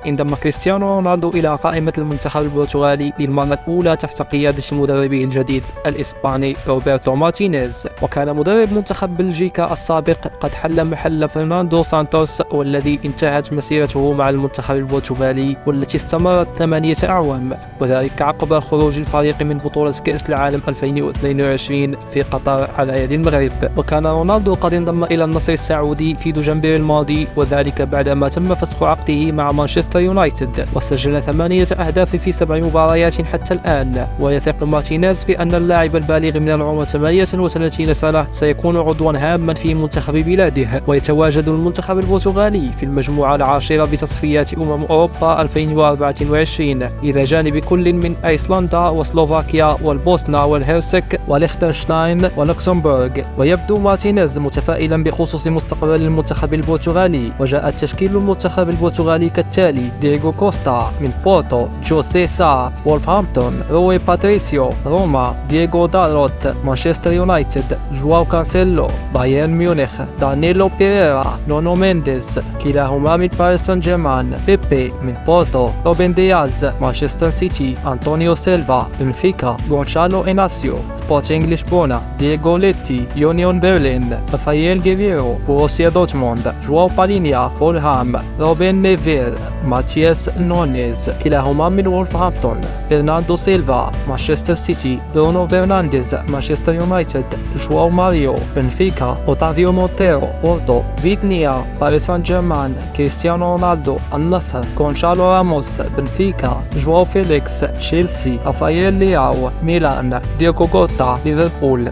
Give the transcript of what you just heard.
انضم كريستيانو رونالدو إلى قائمة المنتخب البرتغالي للمرة الأولى تحت قيادة مدربه الجديد الإسباني روبرتو مارتينيز. وكان مدرب منتخب بلجيكا السابق قد حل محل فرناندو سانتوس والذي انتهت مسيرته مع المنتخب البرتغالي والتي استمرت 8 أعوام، وذلك عقب خروج الفريق من بطولة كأس العالم 2022 في قطر على يد المغرب. وكان رونالدو قد انضم إلى النصر السعودي في دجنبر الماضي، وذلك بعدما تم فسخ عقده مع مانشستر يونايتد، وسجل 8 أهداف في 7 مباريات حتى الآن. ويثق مارتينيز بأن اللاعب البالغ من العمر 38 سنة سيكون عضوا هاما في منتخب بلاده. ويتواجد المنتخب البرتغالي في المجموعة العاشرة بتصفيات أوروبا 2024 إلى جانب كل من أيسلندا وسلوفاكيا والبوسنة والهرسك وليختنشتاين ولوكسمبورغ. ويبدو مارتينيز متفائلا بخصوص مستقبل المنتخب البرتغالي، وجاء تشكيل المنتخب البرتغالي كالتالي: دييغو كوستا من بورتو، جوسيه سا وولفهامبتون، روي باتريسيو روما، دييغو دالوت مانشستر يونايتد، جواو كانسيلو بايرن ميونخ، دانيلو بيريرا، نونو مينديز كلاهما من باريس سان جيرمان، بيبي من بورتو، روبن دياز مانشستر سيتي، أنطونيو سيلفا بنفيكا، غونشالو إناسيو سبورتينغ لشبونة، دييغو ليتي يونيون برلين، رافائيل جيريرو بروسيا دورتموند، جواو بالينيا فولهام، روبن نيفير ماتياس نونيز كلاهما من وولفهامبتون، برناردو سيلفا مانشستر سيتي، برونو فرنانديز مانشستر يونايتد، جواو ماريو بنفيكا، اوتافيو مونتيرو بورتو، فيتنيا باريس سان جيرمان، كريستيانو رونالدو النصر، غونشالو راموس بنفيكا، جواو فيليكس تشيلسي، رافائيل لياو ميلان، دييغو كوتا ليفربول.